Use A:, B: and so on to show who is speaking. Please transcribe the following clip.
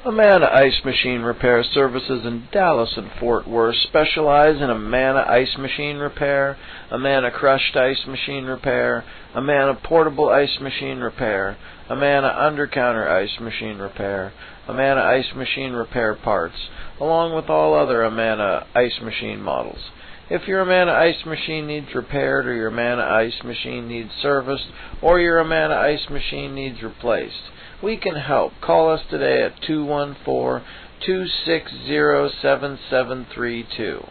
A: Amana Ice Machine Repair Services in Dallas and Fort Worth specialize in Amana Ice Machine Repair, Amana Crushed Ice Machine Repair, Amana Portable Ice Machine Repair, Amana Undercounter Ice Machine Repair, Amana Ice Machine Repair parts, along with all other Amana Ice Machine models. If your Amana Ice Machine needs repaired, or your Amana Ice Machine needs serviced, or your Amana Ice Machine needs replaced, we can help. Call us today at 214-260-7732.